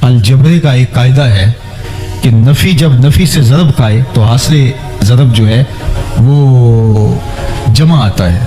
الجبر کا ایک قاعدہ ہے کہ نفی جب نفی سے ضرب کھائے تو حاصل ضرب جو ہے وہ جمع آتا ہے،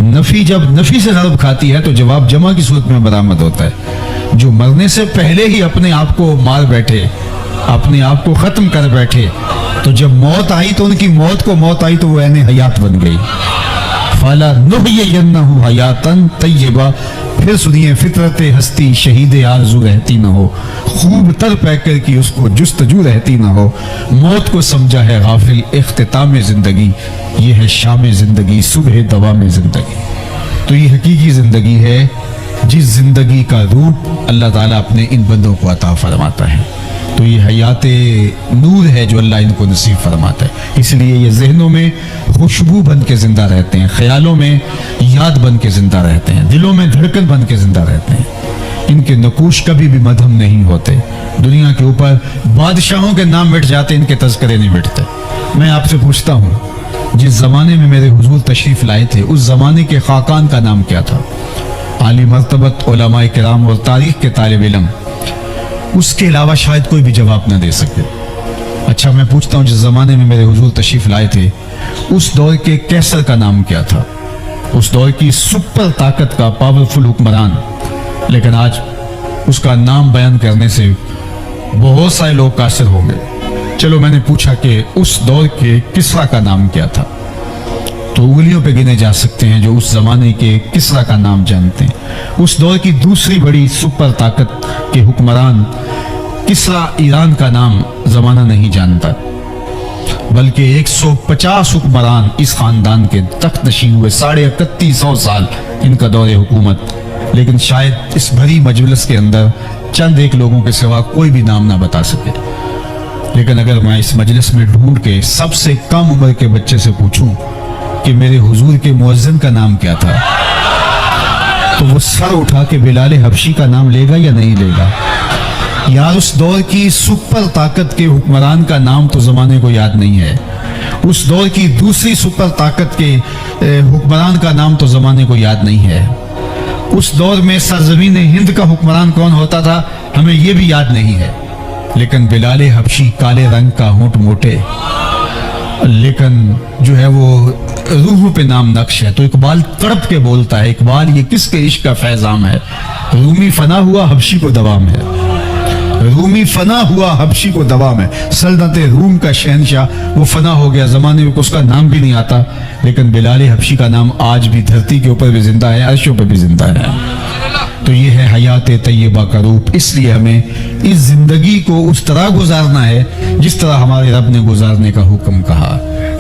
نفی جب نفی سے ضرب کھاتی ہے تو جواب جمع کی صورت میں برآمد ہوتا ہے۔ جو مرنے سے پہلے ہی اپنے آپ کو مار بیٹھے، اپنے آپ کو ختم کر بیٹھے، تو جب موت آئی تو ان کی موت کو موت آئی تو وہ عین حیات بن گئی۔ فَلَا نُحْيِيَنَّهُ حَيَاتًا طَيِّبَةً، پھر سنیے، فطرت ہستی شہید آرزو رہتی نہ ہو، خوب تر پہ کر کی اس کو جستجو رہتی نہ ہو، موت کو سمجھا ہے غافل اختتام زندگی، یہ ہے شام زندگی صبح دوام زندگی۔ تو یہ حقیقی زندگی ہے جس زندگی کا روپ اللہ تعالیٰ اپنے ان بندوں کو عطا فرماتا ہے۔ تو یہ حیات نور ہے جو اللہ ان کو نصیب فرماتا ہے، اس لیے یہ ذہنوں میں خوشبو بن کے زندہ رہتے ہیں، خیالوں میں یاد بن کے زندہ رہتے ہیں، دلوں میں دھڑکن بن کے زندہ رہتے ہیں۔ ان کے نقوش کبھی بھی مدھم نہیں ہوتے۔ دنیا کے اوپر بادشاہوں کے نام مٹ جاتے، ان کے تذکرے نہیں مٹتے۔ میں آپ سے پوچھتا ہوں، جس زمانے میں میرے حضور تشریف لائے تھے اس زمانے کے خاقان کا نام کیا تھا؟ عالی مرتبت علماء کرام اور تاریخ کے طالب علم اس کے علاوہ شاید کوئی بھی جواب نہ دے سکے۔ اچھا میں پوچھتا ہوں، جس زمانے میں میرے حضور تشریف لائے تھے اس دور کے کیسر کا نام کیا تھا؟ اس دور کی سپر طاقت کا پاورفل حکمران، لیکن آج اس کا نام بیان کرنے سے بہت سارے لوگ قاصر ہوں گے۔ چلو میں نے پوچھا کہ اس دور کے کسرا کا نام کیا تھا، تو انگلیوں پہ گنے جا سکتے ہیں جو اس زمانے کے کسرا کا نام جانتے ہیں۔ اس دور کی دوسری بڑی سپر طاقت کے حکمران کسرا ایران کا نام زمانہ نہیں جانتا، بلکہ 150 حکمران اس خاندان کے تخت نشین ہوئے، 3150 سال ان کا دور حکومت، لیکن شاید اس بھری مجلس کے اندر چند ایک لوگوں کے سوا کوئی بھی نام نہ بتا سکے۔ لیکن اگر میں اس مجلس میں ڈھونڈ کے سب سے کم عمر کے بچے سے پوچھوں کہ میرے حضور کے مؤذن کا نام کیا تھا، تو وہ سر اٹھا کے بلال حبشی کا نام لے گا یا نہیں لے گا؟ یار اس دور کی سپر طاقت کے حکمران کا نام تو زمانے کو یاد نہیں ہے، اس دور کی دوسری سپر طاقت کے حکمران کا نام تو زمانے کو یاد نہیں ہے، اس دور میں سرزمین ہند کا حکمران کون ہوتا تھا ہمیں یہ بھی یاد نہیں ہے، لیکن بلال حبشی کالے رنگ کا، ہونٹ موٹے، لیکن جو ہے وہ روح پہ نام نقش ہے۔ تو اقبال تڑپ کے بولتا ہے، اقبال یہ کس کے عشق کا فیضام ہے؟ رومی فنا ہوا حبشی کو دوام ہے، رومی فنا ہوا حبشی کو دوام ہے۔ سلطنت روم کا شہنشاہ وہ فنا ہو گیا، زمانے میں اس کا نام بھی نہیں آتا، لیکن بلال حبشی کا نام آج بھی دھرتی کے اوپر بھی زندہ ہے، عرشوں پہ بھی زندہ ہے۔ تو یہ ہے حیات طیبہ کا روپ۔ اس لیے ہمیں اس زندگی کو اس طرح گزارنا ہے جس طرح ہمارے رب نے گزارنے کا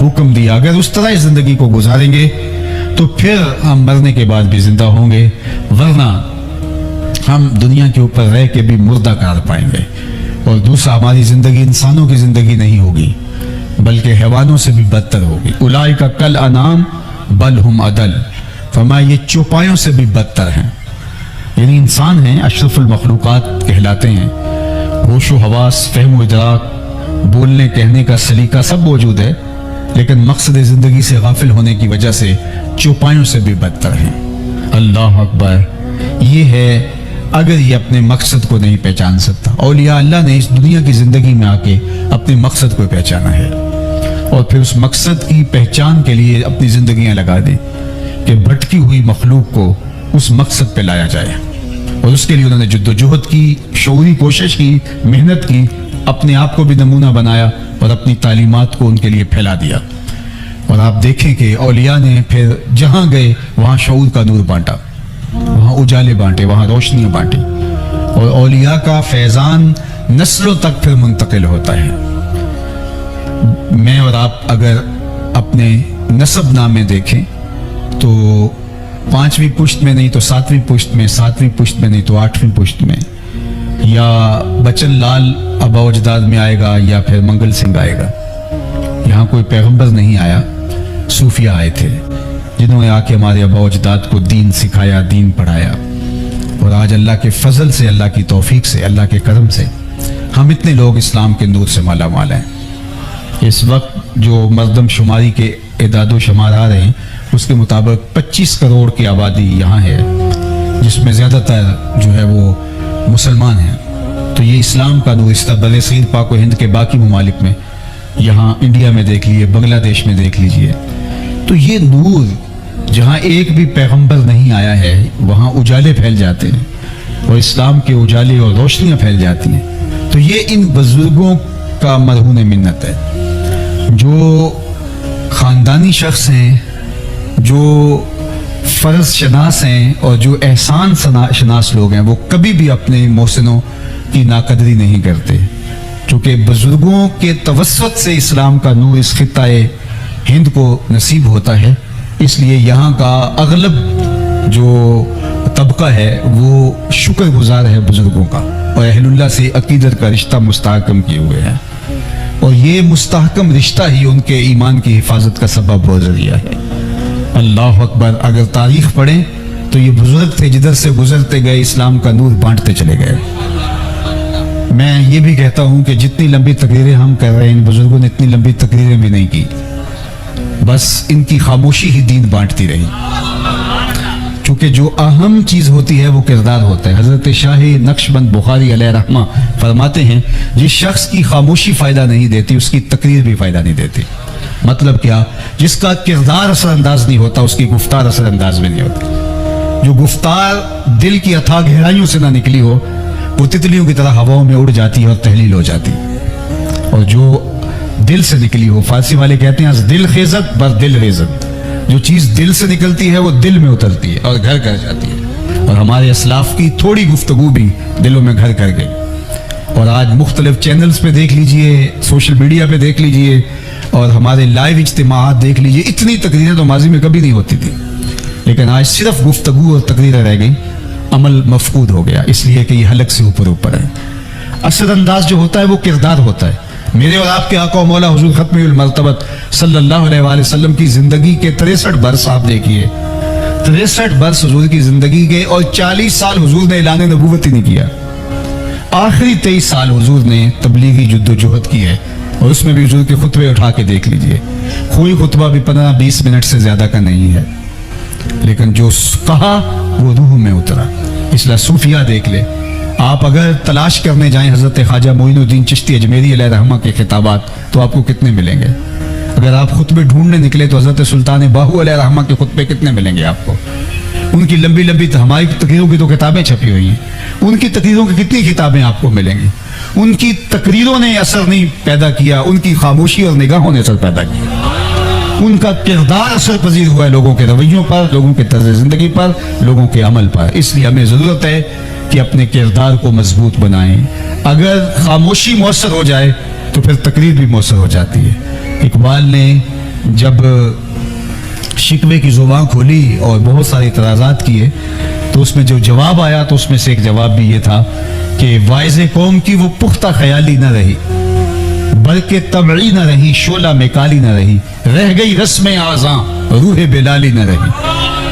حکم دیا۔ اگر اس طرح اس زندگی کو گزاریں گے تو پھر ہم مرنے کے بعد بھی زندہ ہوں گے، ورنہ ہم دنیا کے اوپر رہ کے بھی مردہ قرار پائیں گے۔ اور دوسرا، ہماری زندگی انسانوں کی زندگی نہیں ہوگی بلکہ حیوانوں سے بھی بدتر ہوگی۔ اولئک کالانعام بل ہم اضل، فرمایا یہ چوپایوں سے بھی بدتر ہیں۔ یعنی انسان ہیں، اشرف المخلوقات کہلاتے ہیں، ہوش و حواس، فہم و ادراک، بولنے کہنے کا سلیقہ سب موجود ہے، لیکن مقصد زندگی سے غافل ہونے کی وجہ سے چوپایوں سے بھی بدتر ہیں۔ اللہ اکبر! یہ ہے اگر یہ اپنے مقصد کو نہیں پہچان سکتا۔ اولیاء اللہ نے اس دنیا کی زندگی میں آ کے اپنے مقصد کو پہچانا ہے، اور پھر اس مقصد کی پہچان کے لیے اپنی زندگیاں لگا دیں کہ بھٹکی ہوئی مخلوق کو اس مقصد پہ لایا جائے، اور اس کے لیے انہوں نے جدوجہد کی، شعوری کوشش کی، محنت کی، اپنے آپ کو بھی نمونہ بنایا اور اپنی تعلیمات کو ان کے لیے پھیلا دیا۔ اور آپ دیکھیں کہ اولیاء نے پھر جہاں گئے وہاں شعور کا نور بانٹا، وہاں اجالے بانٹے، وہاں روشنیاں بانٹی، اور اولیاء کا فیضان نسلوں تک پھر منتقل ہوتا ہے۔ میں اور آپ اگر اپنے نسب نامے دیکھیں تو 5ویں پشت میں نہیں تو 7ویں پشت میں، 7ویں پشت میں نہیں تو 8ویں پشت میں، یا بچن لال ابا اجداد میں آئے گا یا پھر منگل سنگھ آئے گا۔ یہاں کوئی پیغمبر نہیں آیا، صوفیہ آئے تھے جنہوں نے آ کے ہمارے ابا اجداد کو دین سکھایا، دین پڑھایا، اور آج اللہ کے فضل سے، اللہ کی توفیق سے، اللہ کے کرم سے ہم اتنے لوگ اسلام کے نور سے مالا مال ہیں۔ اس وقت جو مردم شماری کے اعداد و شمار آ رہے ہیں اس کے مطابق 25 کروڑ کی آبادی یہاں ہے، جس میں زیادہ تر جو ہے وہ مسلمان ہیں۔ تو یہ یہ اسلام کا نور اس طرح بر صغیر پاک و ہند کے باقی ممالک میں، یہاں انڈیا میں دیکھ لیجیے، بنگلہ دیش میں دیکھ لیجیے، تو یہ نور جہاں ایک بھی پیغمبر نہیں آیا ہے وہاں اجالے پھیل جاتے ہیں اور اسلام کے اجالے اور روشنیاں پھیل جاتی ہیں۔ تو یہ ان بزرگوں کا مرہون منت ہے، جو خاندانی شخص ہیں، جو فرض شناس ہیں اور جو احسان شناس لوگ ہیں، وہ کبھی بھی اپنے محسنوں کی ناقدری نہیں کرتے، چونکہ بزرگوں کے توسط سے اسلام کا نور اس خطۂ ہند کو نصیب ہوتا ہے۔ اس لیے یہاں کا اغلب جو طبقہ ہے وہ شکر گزار ہے بزرگوں کا، اور اہل اللہ سے عقیدت کا رشتہ مستحکم کیے ہوئے ہیں، اور یہ مستحکم رشتہ ہی ان کے ایمان کی حفاظت کا سبب و ذریعہ ہے۔ اللہ اکبر! اگر تاریخ پڑھیں تو یہ بزرگ تھے جدھر سے گزرتے گئے اسلام کا نور بانٹتے چلے گئے۔ میں یہ بھی کہتا ہوں کہ جتنی لمبی تقریریں ہم کر رہے ہیں، ان بزرگوں نے اتنی لمبی تقریریں بھی نہیں کی، بس ان کی خاموشی ہی دین بانٹتی رہی، چونکہ جو اہم چیز ہوتی ہے وہ کردار ہوتا ہے۔ حضرت شاہ نقشبند بخاری علیہ رحمہ فرماتے ہیں، جس شخص کی خاموشی فائدہ نہیں دیتی اس کی تقریر بھی فائدہ نہیں دیتی۔ مطلب کیا؟ جس کا کردار اثر انداز نہیں ہوتا اس کی گفتار اثر انداز بھی نہیں ہوتی۔ جو گفتار دل کی اتھاہ گہرائیوں سے نہ نکلی ہو وہ تتلیوں کی طرح ہواؤں میں اڑ جاتی ہے اور تحلیل ہو جاتی، اور جو دل سے نکلی ہو، فارسی والے کہتے ہیں از دل خیزت بر دل ریزت، جو چیز دل سے نکلتی ہے وہ دل میں اترتی ہے اور گھر کر جاتی ہے، اور ہمارے اسلاف کی تھوڑی گفتگو بھی دلوں میں گھر کر گئی۔ اور آج مختلف چینلز پہ دیکھ لیجئے، سوشل میڈیا پہ دیکھ لیجئے، اور ہمارے لائیو اجتماعات دیکھ لیجئے، اتنی تقریریں تو ماضی میں کبھی نہیں ہوتی تھی، لیکن آج صرف گفتگو اور تقریریں رہ گئی، عمل مفقود ہو گیا، اس لیے کہ یہ حلق سے اوپر اوپر ہے۔ اثر انداز جو ہوتا ہے وہ کردار ہوتا ہے۔ میرے اور آپ کے آقا و مولا حضور ختم المرتبت صلی اللہ علیہ وآلہ وسلم کی زندگی کے 63 برس آپ دیکھیے، 63 برس حضور کی زندگی کے، اور 40 سال حضور نے اعلان نبوت ہی نہیں کیا۔ آخری 23 سال حضور نے تبلیغی جد و جہد کی ہے، اور اس میں بھی حضور کے خطبے اٹھا کے دیکھ لیجئے، کوئی خطبہ بھی 15-20 منٹ سے زیادہ کا نہیں ہے، لیکن جو کہا وہ روح میں اترا۔ اس لیے صوفیہ دیکھ لے، آپ اگر تلاش کرنے جائیں حضرت خواجہ معین الدین چشتی اجمیری علیہ رحمہ کے خطابات تو آپ کو کتنے ملیں گے؟ اگر آپ خطبے ڈھونڈنے نکلے تو حضرت سلطان باہو علیہ رحمہ کے خطبے کتنے ملیں گے آپ کو؟ ان کی لمبی لمبی ہماری تقریروں کی تو کتابیں چھپی ہوئی ہیں، ان کی تقریروں کی کتنی کتابیں آپ کو ملیں گی؟ ان کی تقریروں نے اثر نہیں پیدا کیا، ان کی خاموشی اور نگاہوں نے اثر پیدا کیا۔ ان کا کردار اثر پذیر ہوا ہے لوگوں کے رویوں پر، لوگوں کے طرز زندگی پر، لوگوں کے عمل پر۔ اس لیے ہمیں ضرورت ہے کہ اپنے کردار کو مضبوط بنائیں۔ اگر خاموشی مؤثر ہو جائے تو پھر تقریر بھی مؤثر ہو جاتی ہے۔ اقبال نے جب شکوے کی زبان کھولی اور بہت سارے اعتراضات کیے تو اس میں جو جواب آیا تو اس میں سے ایک جواب بھی یہ تھا کہ واعظ قوم کی وہ پختہ خیالی نہ رہی، بلکہ طبعی نہ رہی، شعلہ میں کالی نہ رہی، رہ گئی رسم آزاں روح بلالی نہ رہی،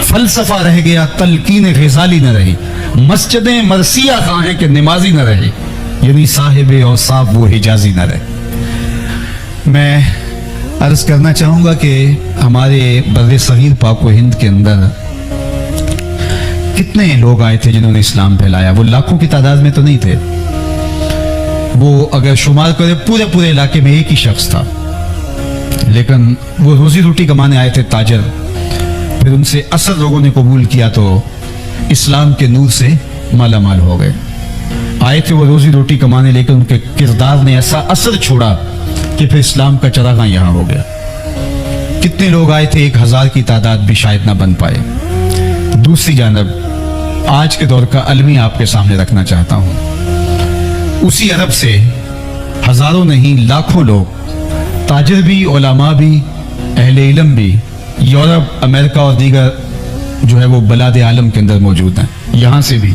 فلسفہ رہ گیا تلقین غزالی نہ رہی، مسجدیں مرثیہ خواہیں کہ نمازی نہ رہی، یعنی صاحب اوصاف وہ حجازی نہ رہے۔ میں عرض کرنا چاہوں گا کہ ہمارے بر صغیر پاک و ہند کے اندر کتنے لوگ آئے تھے جنہوں نے اسلام پھیلایا؟ وہ لاکھوں کی تعداد میں تو نہیں تھے، وہ اگر شمار کرے پورے علاقے میں ایک ہی شخص تھا، لیکن وہ روزی روٹی کمانے آئے تھے، تاجر، پھر ان سے اثر لوگوں نے قبول کیا تو اسلام کے نور سے مالا مال ہو گئے۔ آئے تھے وہ روزی روٹی کمانے، لیکن ان کے کردار نے ایسا اثر چھوڑا کہ پھر اسلام کا چراغاں یہاں ہو گیا۔ کتنے لوگ آئے تھے، 1000 کی تعداد بھی شاید نہ بن پائے۔ دوسری جانب آج کے دور کا عالمی آپ کے سامنے رکھنا چاہتا ہوں۔ اسی عرب سے ہزاروں نہیں لاکھوں لوگ، تاجر بھی، علماء بھی، اہل علم بھی، یورپ، امریکہ اور دیگر جو ہے وہ بلاد عالم کے اندر موجود ہیں۔ یہاں سے بھی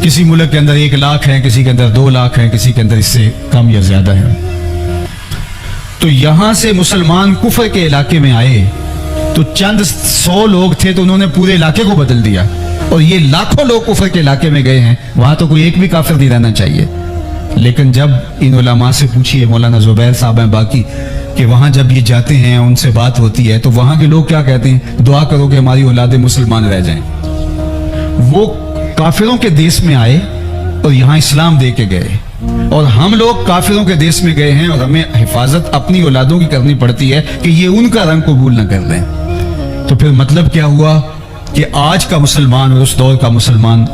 کسی ملک کے اندر 1 لاکھ ہیں، کسی کے اندر 2 لاکھ ہیں، کسی کے اندر اس سے کم یا زیادہ ہیں۔ تو یہاں سے مسلمان کفر کے علاقے میں آئے تو چند 100 لوگ تھے تو انہوں نے پورے علاقے کو بدل دیا، اور یہ لاکھوں لوگ کفر کے علاقے میں گئے ہیں، وہاں تو کوئی ایک بھی کافر نہیں رہنا چاہیے۔ لیکن جب ان علماء سے پوچھیے، مولانا زبیر صاحب ہیں باقی، کہ وہاں جب یہ جاتے ہیں ان سے بات ہوتی ہے تو وہاں کے لوگ کیا کہتے ہیں؟ دعا کرو کہ ہماری اولاد مسلمان رہ جائیں۔ وہ کافروں کے دیش میں آئے اور یہاں اسلام دے کے گئے، اور ہم لوگ کافروں کے دیش میں گئے ہیں اور ہمیں حفاظت اپنی اولادوں کی کرنی پڑتی ہے کہ یہ ان کا رنگ قبول نہ کر لیں۔ تو پھر مطلب کیا ہوا کہ آج کا مسلمان اور اس دور کا مسلمان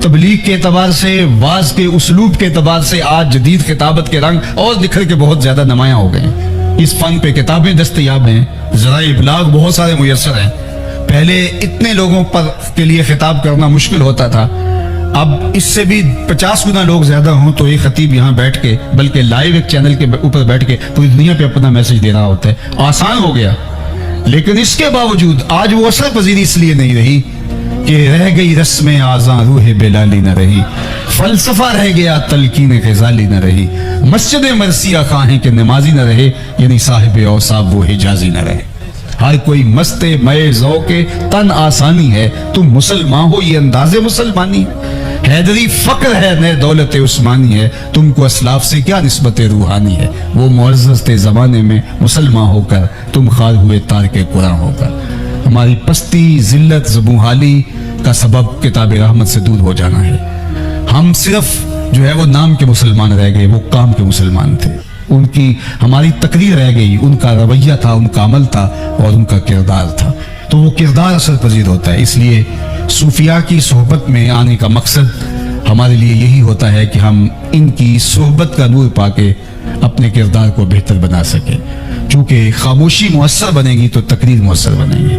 تبلیغ کے اعتبار سے، واعظ کے اسلوب کے اعتبار سے آج جدید خطابت کے رنگ اور نکھر کے بہت زیادہ نمایاں ہو گئے ہیں۔ اس فن پہ کتابیں دستیاب ہیں، ذرائع ابلاغ بہت سارے میسر ہیں۔ پہلے اتنے لوگوں پر کے لیے خطاب کرنا مشکل ہوتا تھا، اب اس سے بھی 50 گنا لوگ زیادہ ہوں تو ایک خطیب یہاں بیٹھ کے، بلکہ لائیو ایک چینل کے اوپر بیٹھ کے پوری دنیا پہ اپنا میسج دے رہا ہوتا ہے۔ آسان ہو گیا، لیکن اس کے باوجود آج وہ اثر پذیری اس لیے نہیں رہی کہ رہ گئی رسم آزاں روح بلالی نہ رہی، فلسفہ رہ گیا تلقین غزالی نہ رہی، مسجد مرثیہ خواہیں کہ نمازی نہ رہے، یعنی صاحب اوصاف وہ حجازی نہ رہے۔ ہر کوئی مست مئے ذوق تن آسانی ہے، تم مسلمان ہو یہ انداز مسلمانی، حیدری فقر ہے نئے دولت عثمانی ہے، تم کو اسلاف سے کیا نسبت روحانی ہے، وہ معزز تھے زمانے میں مسلمان ہو کر، تم خار ہوئے تارک قرآن ہو کر۔ ہماری پستی، ذلت، زبونحالی کا سبب کتاب رحمت سے دور ہو جانا ہے۔ ہم صرف جو ہے وہ نام کے مسلمان رہ گئے، وہ کام کے مسلمان تھے۔ ان کی ہماری تقریر رہ گئی، ان کا رویہ تھا، ان کا عمل تھا اور ان کا کردار تھا، تو وہ کردار اثر پذیر ہوتا ہے۔ اس لیے صوفیاء کی صحبت میں آنے کا مقصد ہمارے لیے یہی ہوتا ہے کہ ہم ان کی صحبت کا نور پا کے اپنے کردار کو بہتر بنا سکیں، چونکہ خاموشی مؤثر بنے گی تو تقریر مؤثر بنے گی۔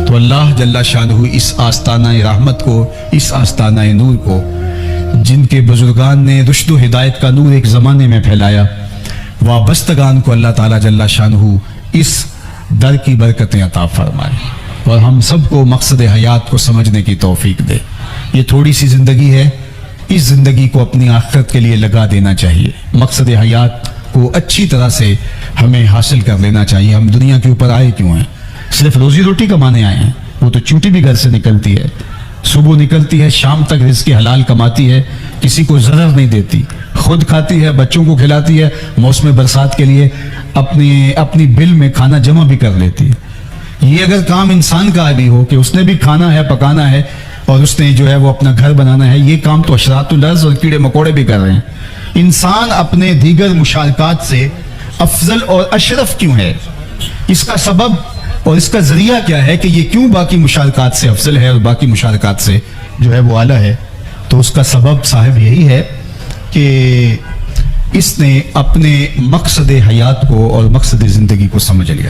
تو اللہ جل شانہ اس آستانہ رحمت کو، اس آستانہ نور کو، جن کے بزرگان نے رشد و ہدایت کا نور ایک زمانے میں پھیلایا، وابستگان کو اللہ تعالیٰ جل شانہ اس در کی برکتیں عطا فرمائے اور ہم سب کو مقصد حیات کو سمجھنے کی توفیق دے۔ یہ تھوڑی سی زندگی ہے، اس زندگی کو اپنی آخرت کے لیے لگا دینا چاہیے۔ مقصد حیات کو اچھی طرح سے ہمیں حاصل کر لینا چاہیے۔ ہم دنیا کے اوپر آئے کیوں ہیں؟ صرف روزی روٹی کمانے آئے ہیں؟ وہ تو چونٹی بھی گھر سے نکلتی ہے، صبح نکلتی ہے، شام تک رزق حلال کماتی ہے، کسی کو ضرر نہیں دیتی، خود کھاتی ہے، بچوں کو کھلاتی ہے، موسم برسات کے لیے اپنی بل میں کھانا جمع بھی کر لیتی ہے۔ یہ اگر کام انسان کا بھی ہو کہ اس نے بھی کھانا ہے، پکانا ہے اور اس نے جو ہے وہ اپنا گھر بنانا ہے، یہ کام تو اشراط الارض اور کیڑے مکوڑے بھی کر رہے ہیں۔ انسان اپنے دیگر مشارکات سے افضل اور اشرف کیوں ہے؟ اس کا سبب اور اس کا ذریعہ کیا ہے کہ یہ کیوں باقی مشارکات سے افضل ہے اور باقی مشارکات سے جو ہے وہ اعلیٰ ہے؟ تو اس کا سبب صاحب یہی ہے کہ اس نے اپنے مقصد حیات کو اور مقصد زندگی کو سمجھ لیا۔